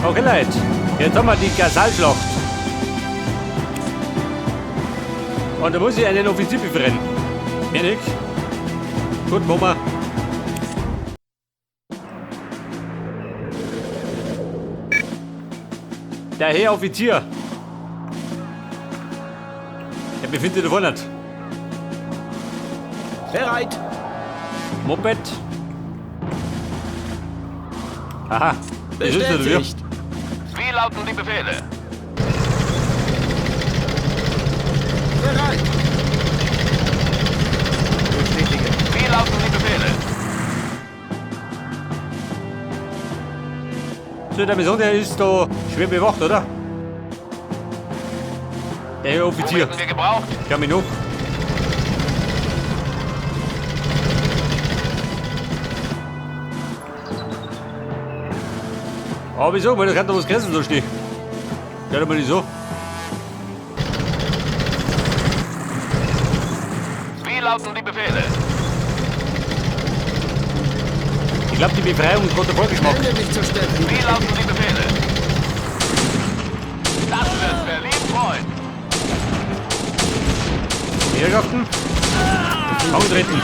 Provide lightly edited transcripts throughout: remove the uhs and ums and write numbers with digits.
Okay, Leute, jetzt haben wir die Gasalschlacht. Und da muss ich einen Offizier befreien. Mehr nicht. Gut, machen wir. Der Herr Offizier. Er befindet sich da vorne. Bereit. Moped. Aha. Das ist nicht Bestätigt. Wie lauten die Befehle? Bereit. Bestätige. Wie lauten die Befehle? So, der Mission, der ist da schwer bewacht, oder? Der Herr Wo Offizier. werden wir gebraucht? Ich kann mich noch. Aber wieso? Weil da kann doch was Grenzen da stehen. Ja, doch mal nicht so. Wie lauten die Befehle? Ich glaube, die Befreiung ist gerade vorgeschmack. Hände nicht zur Stelle. Wie lauten die Befehle? Das wird Berlin freuen. Herrschaften. Antreten.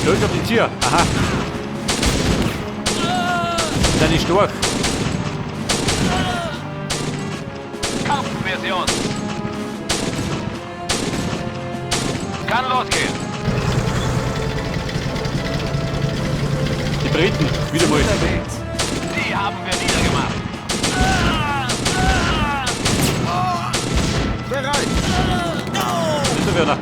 Los, Offizier. Aha. Das ist stark. Kampfversion. Kann losgehen. Die Briten. Wieder mal. Unterwegs. Die haben wir niedergemacht. Bereit. Bitte, Werner.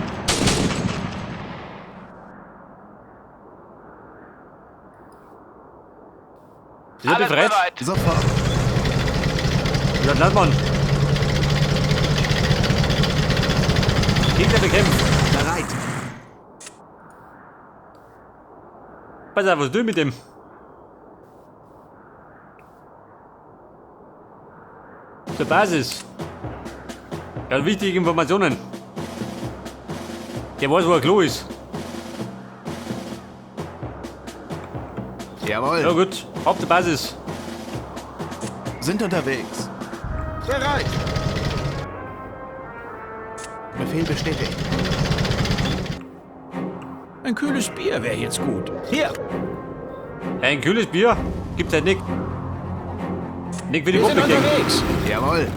Ist er Alles befreit? bereit. Sofort. Ja, Landmann. Gegner bekämpft. Bereit. Pass auf, was tun mit dem? Zur Basis. Ganz wichtige Informationen. Der weiß, wo er Klo ist. Jawohl. Ja gut, auf der Basis. Sind unterwegs. Bereit. Befehl bestätigt. Ein kühles Bier wäre jetzt gut. Hier. Ein kühles Bier gibt's halt nicht. Nicht für die Wir sind Puppe unterwegs. Jawohl.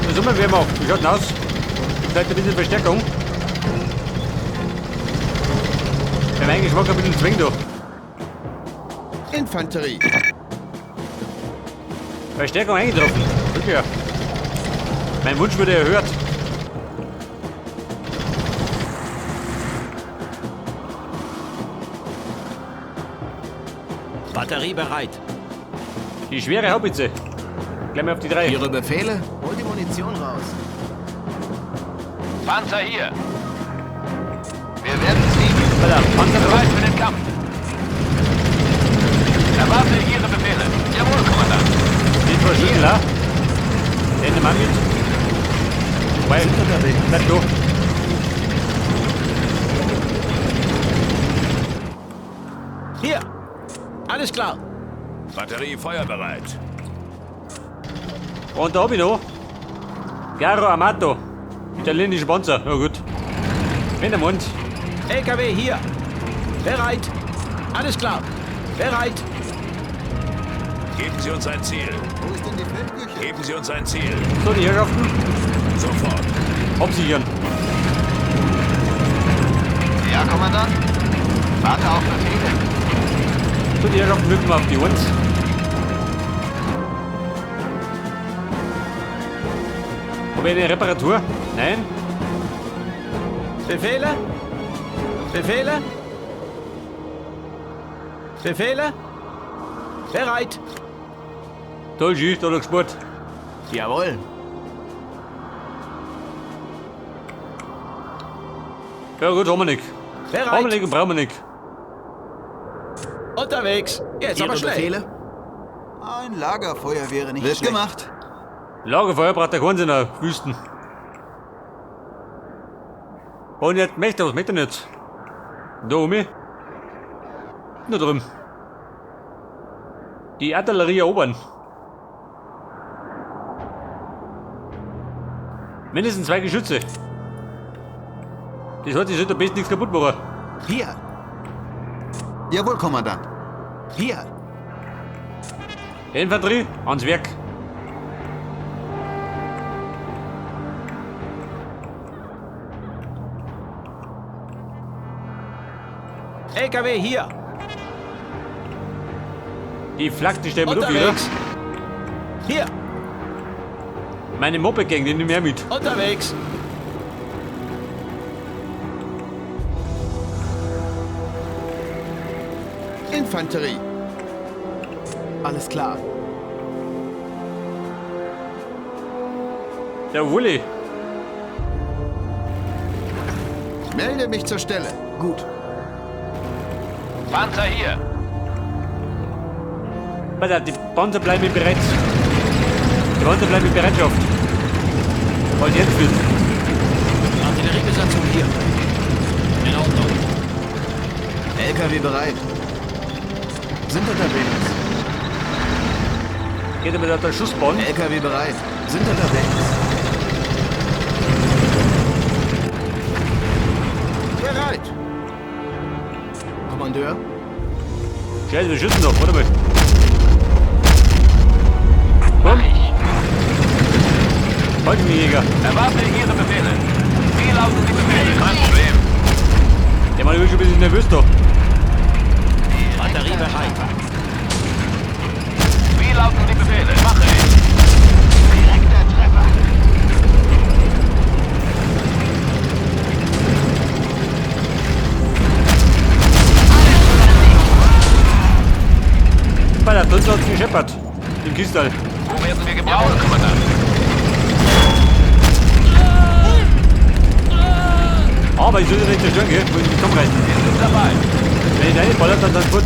Was soll man wer macht? Wie schaut denn aus? Vielleicht ein bisschen Verstärkung. Für meinen Geschmack ein bisschen Zwing da. Infanterie. Verstärkung eingetroffen. Wirklich. Mein Wunsch wurde erhört. Batterie bereit. Die schwere Haubitze. Gleich mal auf die 3. Ihre Befehle? Hol die Munition raus. Panzer hier. Wir werden fliegen. Weiter, Panzer Bereit bereit. für den Kampf. Erwarte Ihre Befehle. Jawohl, Kommandant. Geht vor Schüttel, ja? Ende Mann mit. Wobei, Sind unterwegs. bleib du. Hier. Alles klar. Batterie feuerbereit. Und da hab ich noch. Garo Amato. Italienischer Panzer. Na gut. Wenn der Mund. LKW hier. Bereit. Alles klar. Bereit. Geben Sie uns ein Ziel. Wo ist denn die Feldküche? Geben Sie uns ein Ziel. So, die Herrschaften. Sofort. Absichern. Ja, Kommandant. Warte auf Befehle. So, die Herrschaften rücken wir auf die 1. Habe ich eine Reparatur? Nein. Befehle? Befehle? Befehle? Bereit. Toll, Schü, da noch Sport. Jawohl. Ja gut, haben wir nicht. Bereit. Haben wir nicht und brauchen wir nicht. Unterwegs. Jetzt Ihre aber schnell. Befehle? Ein Lagerfeuer wäre nicht Wird schlecht. gemacht. Lagerfeuer braucht der keinen in der Wüsten. Und jetzt möchte was möchte nicht. Da oben. Nur drüben. Die Artillerie erobern. Mindestens 2 Geschütze. Das hat sich schon am besten nichts kaputt machen. Hier. Jawohl, Kommandant. Hier. Infanterie, ans Werk. LKW hier. Die Flak, die stellen wir durch wieder. Unterwegs. Hier. Meine Moped-Gang, die nehmen wir mit. Unterwegs. Infanterie. Alles klar. Der Wulli. Melde mich zur Stelle. Gut. Panzer hier. Warte, die Panzer bleiben in Bereitschaft. Die Panzer bleiben in Bereitschaft. Und jetzt wird. Artilleriebesatzung hier. In Ordnung. LKW bereit. Sind unterwegs. Geht er mit der Schussbahn? LKW bereit. Sind unterwegs. Bereit. Kommandeur. Scheiße, wir schützen noch, warte mal. Mach ich. Halt mich, Jäger. Erwarte Ihre Befehle. Wie lauten die Befehle? Kein Problem. Der Mann ist schon ein bisschen nervös da. Batterie bereit. Wie lauten die Befehle? Mache ich. Direkter Treffer. Bei der Tunze hat es gescheppert. Im Kistal. Wo werden wir gebraucht, Kommandant? Aber ich soll nicht zerstören, gell? Wo ich mich zusammenreißen. Wir sind dabei. Wenn ich deine ballert, dann gut.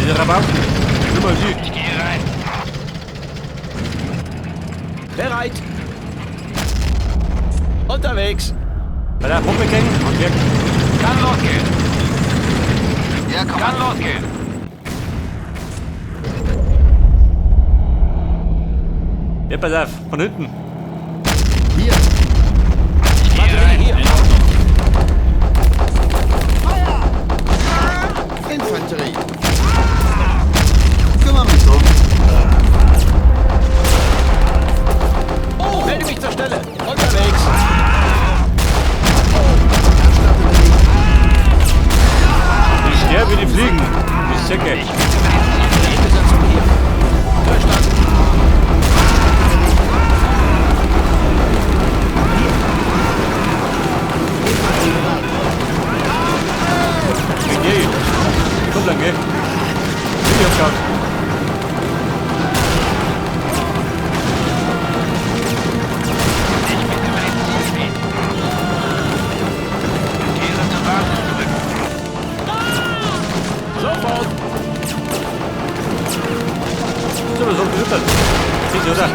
Dieser Rabatt. Nimm mal sie. Ich gehe rein. Bereit. Unterwegs. Bei der Pumpe gehen und Werk. Kann losgehen. Ja, Kann Kommandant. losgehen. Ja, pass auf, von hinten. Hier. Ich gehe rein. Hier. Infanterie. Kümmere mich drum. Oh, melde mich zur Stelle. Unterwegs. Ich sterbe wie die Fliegen. Die Säcke. Artilleriebesatzung hier. Verstanden. Geh. Kommt lang, gell? Ich hab geschaut. Ich bin über den Zielweg. Kehre zur Basis zurück. Sofort. So, so gefüttert. Siehst du, oder?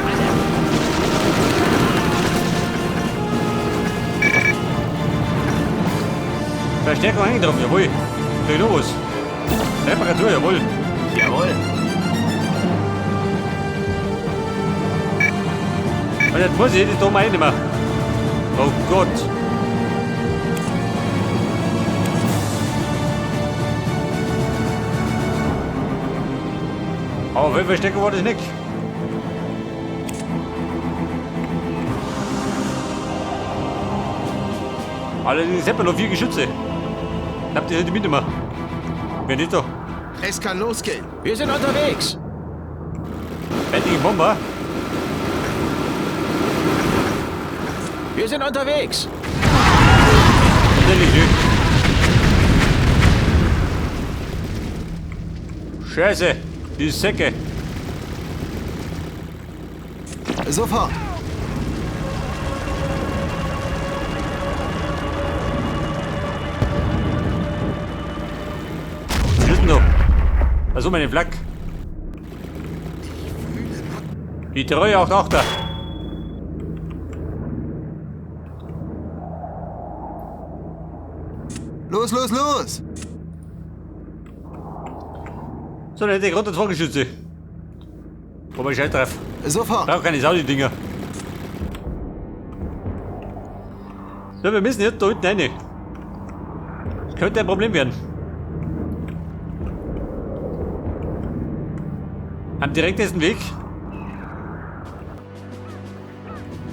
Verstärkung eingetroffen, jawohl. Gleich noch was. Reparatur, jawohl. Jawohl. Und jetzt muss ich das da mal einnehmen. Oh Gott. Aber wie verstecken war das nicht? Allerdings hat man noch 4 Geschütze. Habt ihr nicht mitnehmen? Wer nicht da? Es kann losgehen. Wir sind unterwegs. Fertige Bomber. Wir sind unterwegs. Natürlich nicht. Scheiße, die Säcke. Sofort. Was ist denn da? Also meine Flak. Die Treue 88er. Los, los, los! So, dann hätte ich gerade das Vorgeschütze. Aber ich halt drauf. Sofort! Brauch keine Sau-Dinger. So, wir müssen jetzt da unten rein. Das könnte ein Problem werden. Am direktesten Weg.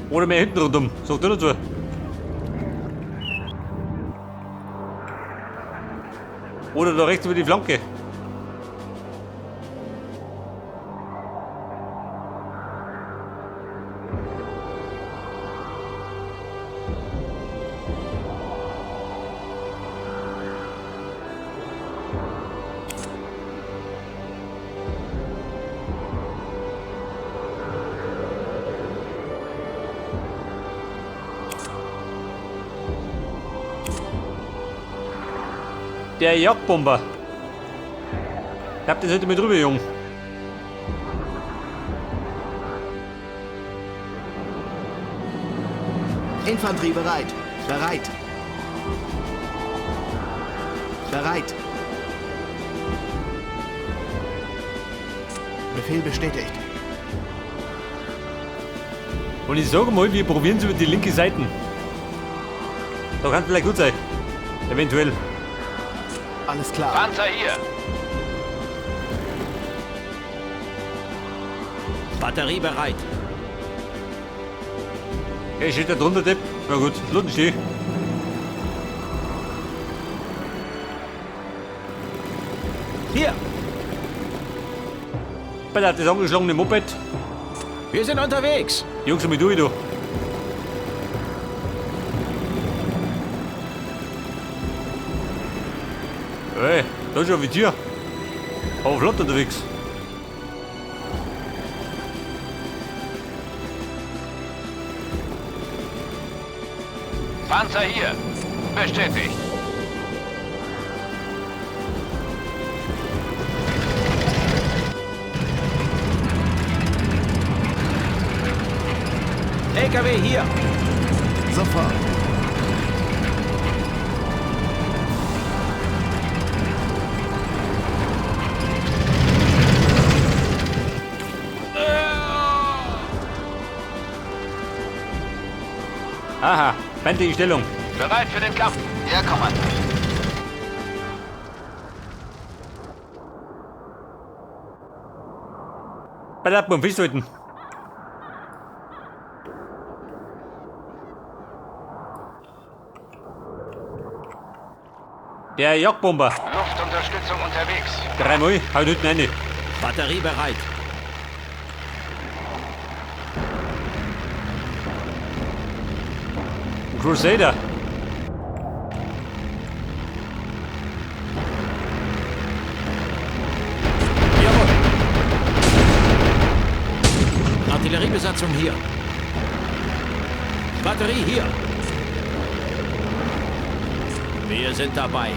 Oder mehr hinten rundum. Sag du dazu. Oder da rechts über die Flanke. Der Jagdbomber. Ich hab das heute mit rüber, Jung. Infanterie bereit. Bereit. Bereit. Befehl bestätigt. Und ich sage mal, wir probieren es über die linke Seite. Da kann es vielleicht gut sein. Eventuell. Alles klar. Panzer hier. Batterie bereit. Okay, steht da drunter, Depp. Na gut, Luden steh. Hier. Bei das angeschlagene Moped. Wir sind unterwegs. Jungs, mit du, du. Hey, da ist ja wie Tier. Aber flott unterwegs. Panzer hier. Bestätigt. LKW hier. Sofort. Aha, feindliche Stellung. Bereit für den Kampf. Ja, Kommandant. Bei der Abmund festhalten. Der Jagdbomber. Luftunterstützung unterwegs. Dreimal, haut hinten rein. Batterie bereit. Crusader. Jawohl. Artilleriebesatzung hier. Batterie hier. Wir sind dabei.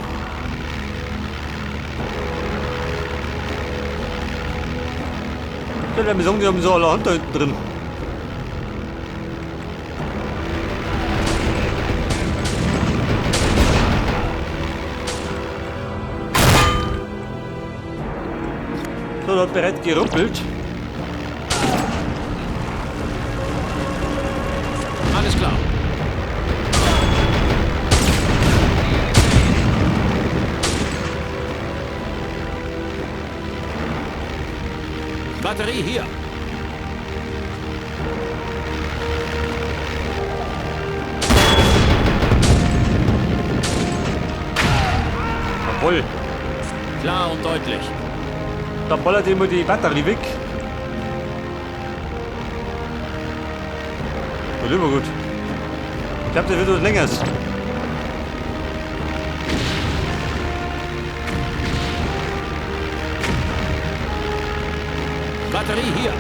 Ja, wir sagen, die haben so alle Hand da hinten drin. So, da hat bereit geruppelt. Alles klar. Batterie hier. Jawohl. Klar und deutlich. Da ballert immer die Batterie weg. Das ist immer gut. Ich glaube, der wird was Längeres. Batterie hier.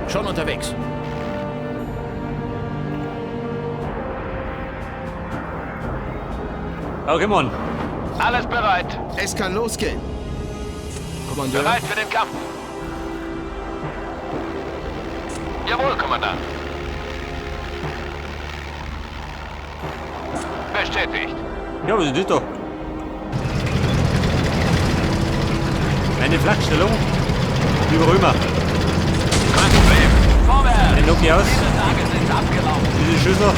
Schon unterwegs. Okay, Mann. Alles bereit. Es kann losgehen. Kommandeur. Bereit für den Kampf. Jawohl, Kommandant. bestätigt. Ja, was ist das da? Eine Flakstellung. Über rüber. Kein Problem. Vorwärts. Ein Noki aus. Diese Tage sind abgelaufen. Diese Schüssel.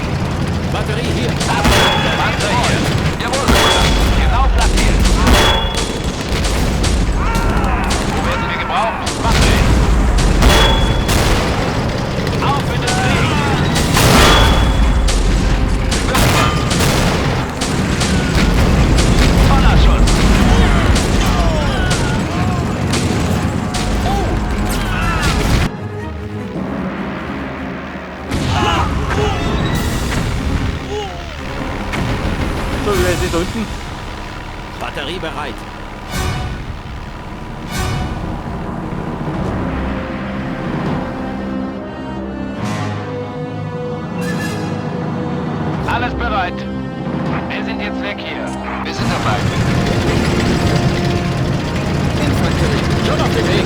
Batterie hier. Panzer hier. Jawohl, Bruder. Genau platziert. Wo werden wir gebraucht? Mach dich. Auf in den Weg. Voller Schutz. So, wer ist da unten? Batterie bereit. Alles bereit. Wir sind jetzt weg hier. Wir sind dabei. Infanterie. Schon auf dem Weg.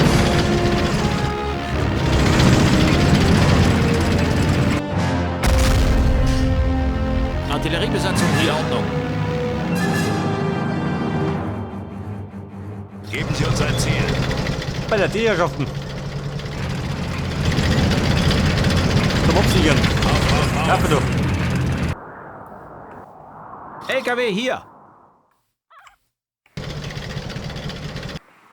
Artilleriebesatzung in Ordnung. Geben Sie uns ein Ziel. Bei der Tierherrschaften. Zum Absichern. Kaffee doch. LKW hier.